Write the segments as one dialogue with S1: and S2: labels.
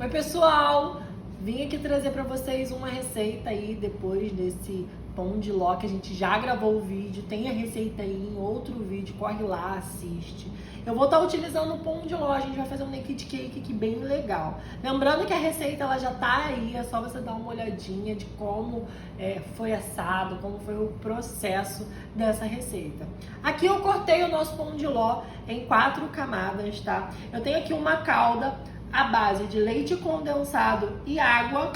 S1: Oi pessoal, vim aqui trazer para vocês uma receita aí depois desse pão de ló que a gente já gravou o vídeo, tem a receita aí em outro vídeo, corre lá, assiste. Eu vou estar utilizando o pão de ló, a gente vai fazer um naked cake aqui bem legal. Lembrando que a receita ela já tá aí, é só você dar uma olhadinha de como foi assado, como foi o processo dessa receita. Aqui eu cortei o nosso pão de ló em 4 camadas, tá? Eu tenho aqui uma calda à base de leite condensado e água,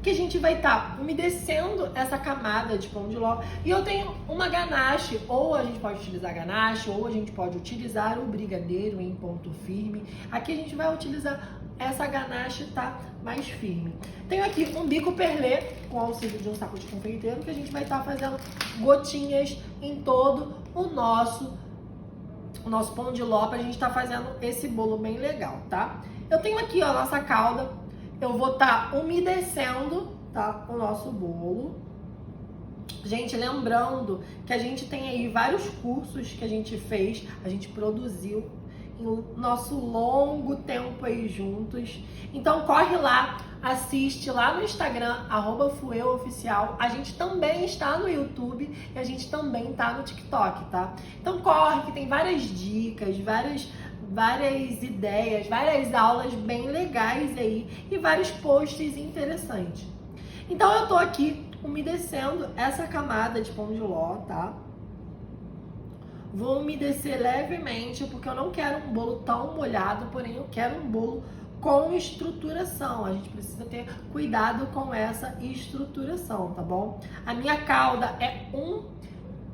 S1: que a gente vai estar umedecendo essa camada de pão de ló. E eu tenho uma ganache, ou a gente pode utilizar ganache, ou a gente pode utilizar o brigadeiro em ponto firme. Aqui a gente vai utilizar essa ganache, tá mais firme. Tenho aqui um bico perlé com auxílio de um saco de confeiteiro, que a gente vai estar fazendo gotinhas em todo o nosso pão de ló, pra gente estar fazendo esse bolo bem legal, tá? Eu tenho aqui, ó, a nossa calda. Eu vou estar umedecendo, tá, o nosso bolo. Gente, lembrando que a gente tem aí vários cursos que a gente fez, a gente produziu em nosso longo tempo aí juntos. Então corre lá, assiste lá no Instagram, @fueoficial. A gente também está no YouTube e a gente também está no TikTok, tá? Então corre, que tem várias dicas, várias ideias, várias aulas bem legais aí e vários posts interessantes. Então eu tô aqui umedecendo essa camada de pão de ló, tá? Vou umedecer levemente porque eu não quero um bolo tão molhado, porém eu quero um bolo com estruturação. A gente precisa ter cuidado com essa estruturação, tá bom? A minha calda é 1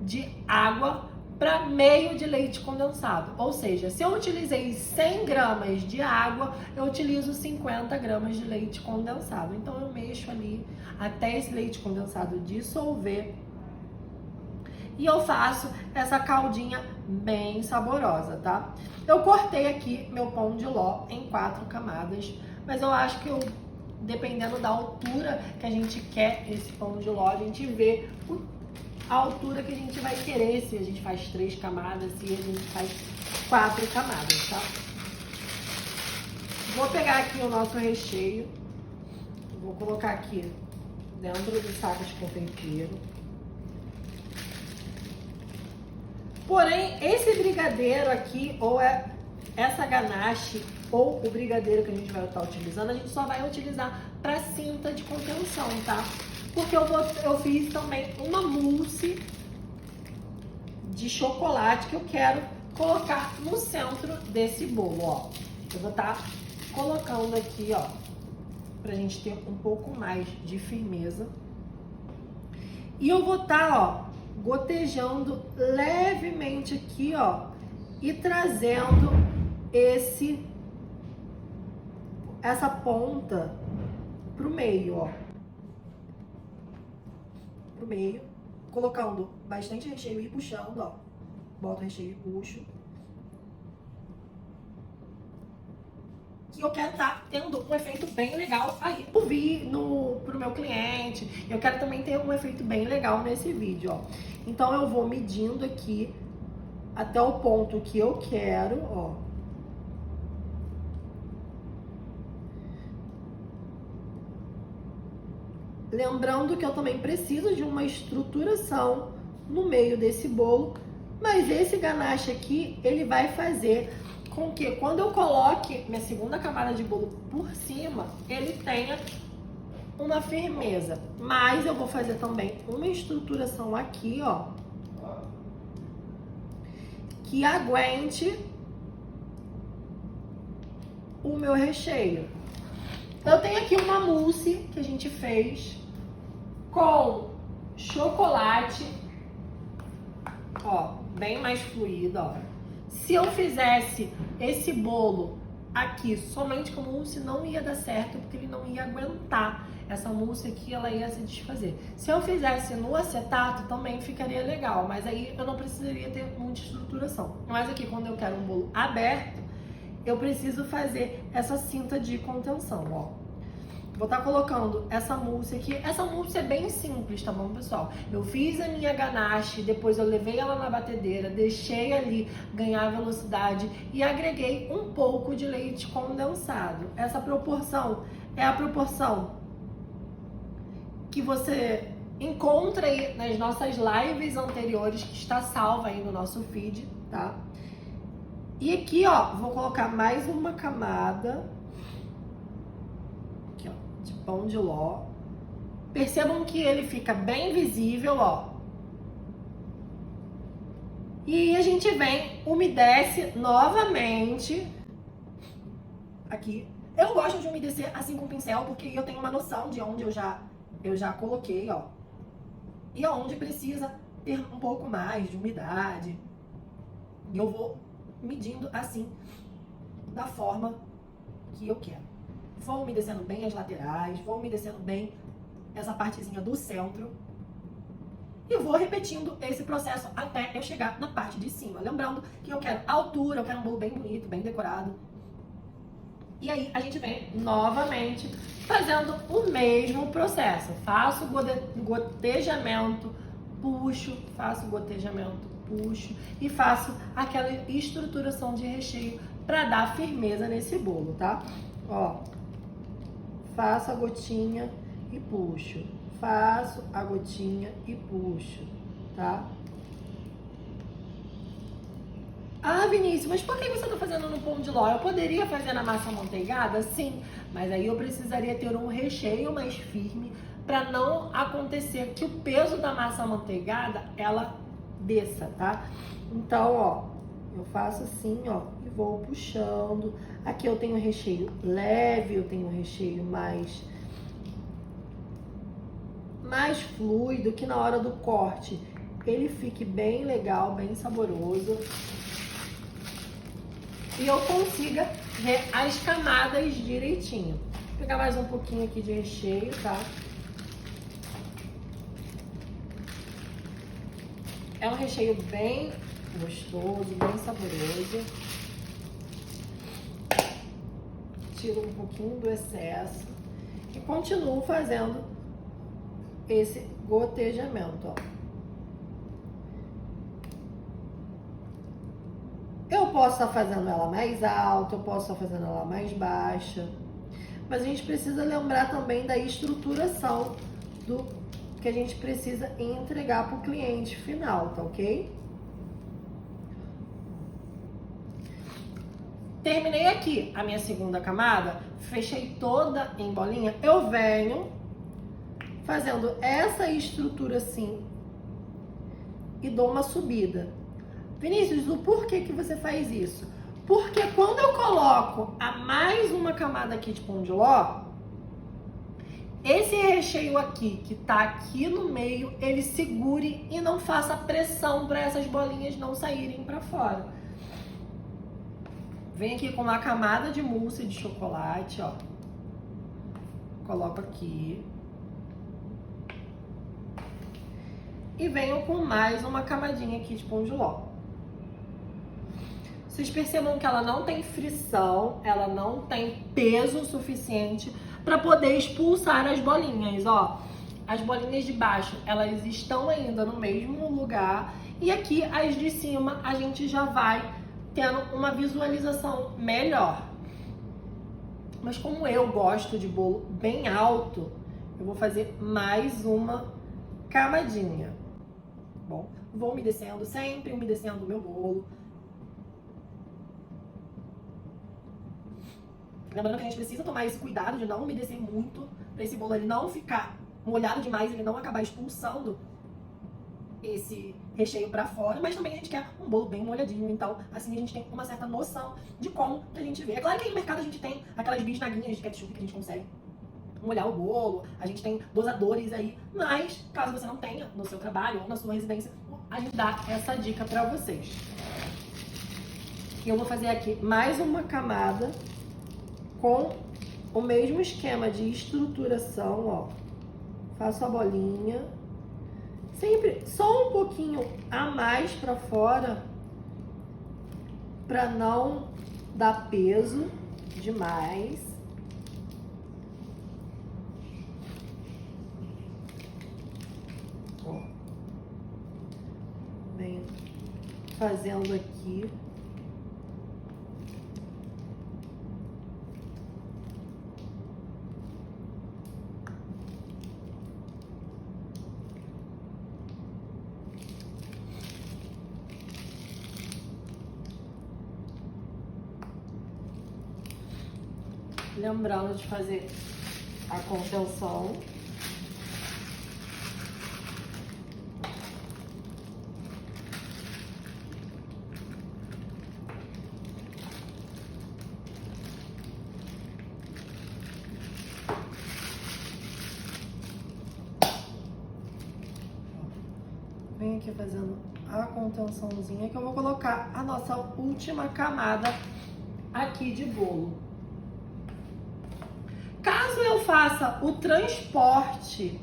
S1: de água para meio de leite condensado. Ou seja, se eu utilizei 100 gramas de água, eu utilizo 50 gramas de leite condensado. Então eu mexo ali até esse leite condensado dissolver. E eu faço essa caldinha bem saborosa, tá? Eu cortei aqui meu pão de ló em 4 camadas, mas eu acho que dependendo da altura que a gente quer esse pão de ló, a gente vê a altura que a gente vai querer, se a gente faz 3 camadas, se a gente faz 4 camadas, tá? Vou pegar aqui o nosso recheio, vou colocar aqui dentro do saco de confeiteiro. Porém, esse brigadeiro aqui, ou essa ganache, ou o brigadeiro que a gente vai estar utilizando, a gente só vai utilizar para cinta de contenção, tá? Porque eu fiz também uma mousse de chocolate que eu quero colocar no centro desse bolo, ó. Eu vou estar colocando aqui, ó, pra gente ter um pouco mais de firmeza. E eu vou estar, ó, gotejando levemente aqui, ó, e trazendo essa ponta pro meio, ó. Pro meio, colocando bastante recheio e puxando, ó. Boto o recheio e puxo. Que eu quero estar tendo um efeito bem legal aí pro meu cliente. Eu quero também ter um efeito bem legal nesse vídeo, ó. Então eu vou medindo aqui até o ponto que eu quero, ó. Lembrando que eu também preciso de uma estruturação no meio desse bolo, mas esse ganache aqui, ele vai fazer com que quando eu coloque minha segunda camada de bolo por cima, ele tenha uma firmeza. Mas eu vou fazer também uma estruturação aqui, ó, que aguente o meu recheio. Eu tenho aqui uma mousse que a gente fez com chocolate, ó, bem mais fluido, ó. Se eu fizesse esse bolo aqui somente com mousse, não ia dar certo, porque ele não ia aguentar. Essa mousse aqui, ela ia se desfazer. Se eu fizesse no acetato, também ficaria legal, mas aí eu não precisaria ter muita estruturação. Mas aqui, quando eu quero um bolo aberto, eu preciso fazer essa cinta de contenção, ó. vou estar colocando essa mousse aqui. Essa mousse é bem simples, tá bom, pessoal? Eu fiz a minha ganache, depois eu levei ela na batedeira, deixei ali ganhar velocidade e agreguei um pouco de leite condensado. Essa proporção é a proporção que você encontra aí nas nossas lives anteriores, que está salva aí no nosso feed, tá? E aqui, ó, vou colocar mais uma camada aqui, ó, de pão de ló. Percebam que ele fica bem visível, ó. E a gente vem, umedece novamente aqui. Eu gosto de umedecer assim com o pincel, porque eu tenho uma noção de onde eu já coloquei, ó. E aonde precisa ter um pouco mais de umidade. E eu vou medindo assim, da forma que eu quero. Vou umedecendo bem as laterais, vou umedecendo bem essa partezinha do centro. E vou repetindo esse processo até eu chegar na parte de cima. Lembrando que eu quero altura, eu quero um bolo bem bonito, bem decorado. E aí a gente vem novamente fazendo o mesmo processo. Faço gotejamento, puxo, faço gotejamento, puxo e faço aquela estruturação de recheio para dar firmeza nesse bolo, tá? Ó, faço a gotinha e puxo, faço a gotinha e puxo, tá? Ah, Vinícius, mas por que você está fazendo no pão de ló? Eu poderia fazer na massa amanteigada? Sim, mas aí eu precisaria ter um recheio mais firme para não acontecer que o peso da massa amanteigada, ela desça, tá? Então, ó, eu faço assim, ó, e vou puxando. Aqui eu tenho recheio leve, eu tenho recheio mais fluido, que na hora do corte ele fique bem legal, bem saboroso. E eu consiga ver as camadas direitinho. Vou pegar mais um pouquinho aqui de recheio, tá? É um recheio bem gostoso, bem saboroso. Tiro um pouquinho do excesso e continuo fazendo esse gotejamento, ó. Eu posso estar fazendo ela mais alta, eu posso estar fazendo ela mais baixa, mas a gente precisa lembrar também da estruturação do que a gente precisa entregar para o cliente final, tá ok? Terminei aqui a minha segunda camada, fechei toda em bolinha, eu venho fazendo essa estrutura assim e dou uma subida. Vinícius, o porquê que você faz isso? Porque quando eu coloco a mais uma camada aqui de pão de ló, esse recheio aqui, que tá aqui no meio, ele segure e não faça pressão para essas bolinhas não saírem para fora. Vem aqui com uma camada de mousse de chocolate, ó. Coloco aqui. E venho com mais uma camadinha aqui de pão de ló. Vocês percebam que ela não tem frição, ela não tem peso suficiente para poder expulsar as bolinhas, ó. As bolinhas de baixo, elas estão ainda no mesmo lugar. E aqui, as de cima, a gente já vai tendo uma visualização melhor. Mas como eu gosto de bolo bem alto, eu vou fazer mais uma camadinha. Bom, vou umedecendo, sempre umedecendo o meu bolo. Lembrando que a gente precisa tomar esse cuidado de não umedecer muito, para esse bolo ele não ficar molhado demais, ele não acabar expulsando esse recheio para fora, mas também a gente quer um bolo bem molhadinho, então assim a gente tem uma certa noção de como que a gente vê. É claro que aí no mercado a gente tem aquelas bisnaguinhas de ketchup que a gente consegue molhar o bolo, a gente tem dosadores aí, mas caso você não tenha no seu trabalho ou na sua residência, a gente dá essa dica para vocês. E eu vou fazer aqui mais uma camada com o mesmo esquema de estruturação, ó. Faço a bolinha, sempre só um pouquinho a mais para fora, para não dar peso demais. fazendo aqui. Lembrando de fazer a contenção. Vem aqui fazendo a contençãozinha que eu vou colocar a nossa última camada aqui de bolo. Caso eu faça o transporte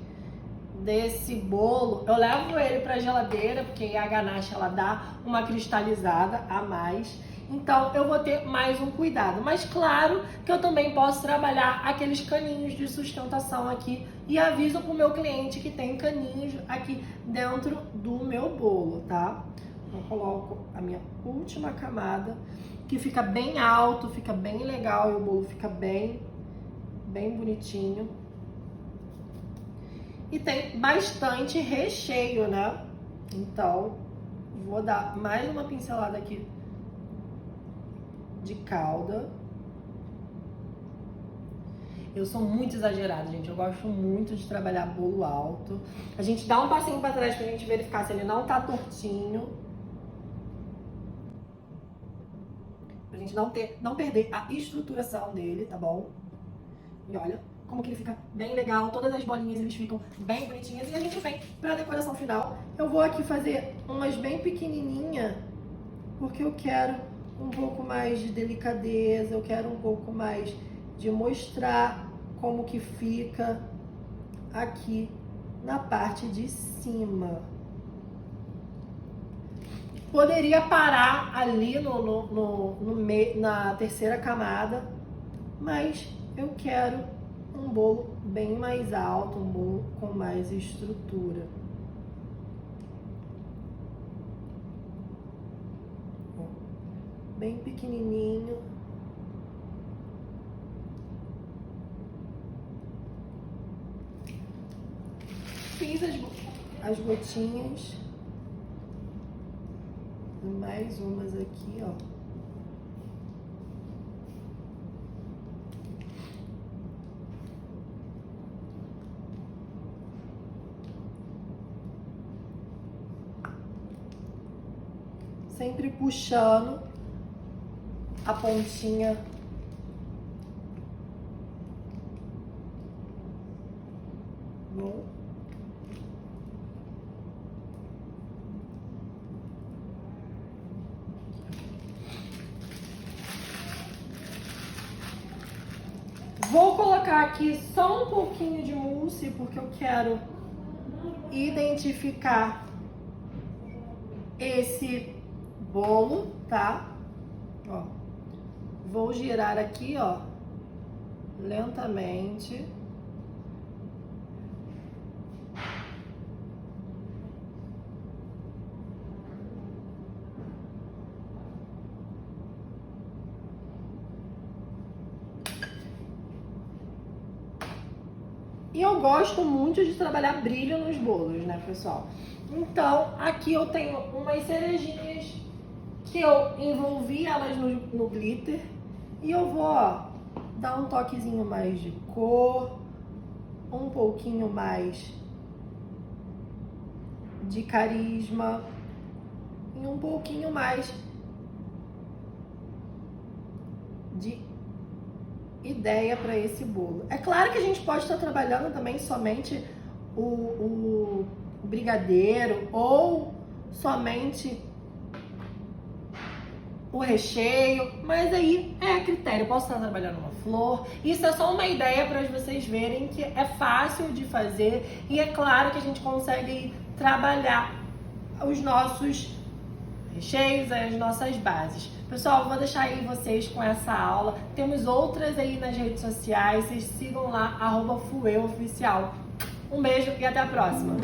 S1: desse bolo, eu levo ele para a geladeira, porque a ganache ela dá uma cristalizada a mais. Então eu vou ter mais um cuidado. Mas claro que eu também posso trabalhar aqueles caninhos de sustentação aqui e aviso pro meu cliente que tem caninhos aqui dentro do meu bolo, tá? Eu coloco a minha última camada, que fica bem alto, fica bem legal e o bolo fica bem bonitinho. E tem bastante recheio, né? Então, vou dar mais uma pincelada aqui de calda. Eu sou muito exagerada, gente. Eu gosto muito de trabalhar bolo alto. A gente dá um passinho pra trás pra gente verificar se ele não tá tortinho. Pra gente não perder a estruturação dele, tá bom? E olha como que ele fica bem legal. Todas as bolinhas, eles ficam bem bonitinhas. E a gente vem pra decoração final. Eu vou aqui fazer umas bem pequenininhas, porque eu quero um pouco mais de delicadeza, eu quero um pouco mais de mostrar como que fica aqui na parte de cima. Poderia parar ali na terceira camada, mas eu quero um bolo bem mais alto, um bolo com mais estrutura. Bem pequenininho. Fiz as gotinhas. E mais umas aqui, ó. Sempre puxando a pontinha bom. Vou colocar aqui só um pouquinho de mousse, porque eu quero identificar esse bolo, tá? Ó, vou girar aqui, ó, lentamente. E eu gosto muito de trabalhar brilho nos bolos, né, pessoal? Então, aqui eu tenho umas cerejinhas que eu envolvi elas no glitter. E eu vou, ó, dar um toquezinho mais de cor, um pouquinho mais de carisma e um pouquinho mais de ideia para esse bolo. É claro que a gente pode estar trabalhando também somente o brigadeiro ou somente o recheio, mas aí é a critério. Eu posso estar trabalhando uma flor. Isso é só uma ideia para vocês verem que é fácil de fazer e é claro que a gente consegue trabalhar os nossos recheios, as nossas bases. Pessoal, vou deixar aí vocês com essa aula. Temos outras aí nas redes sociais. Vocês sigam lá, @fueoficial. Um beijo e até a próxima!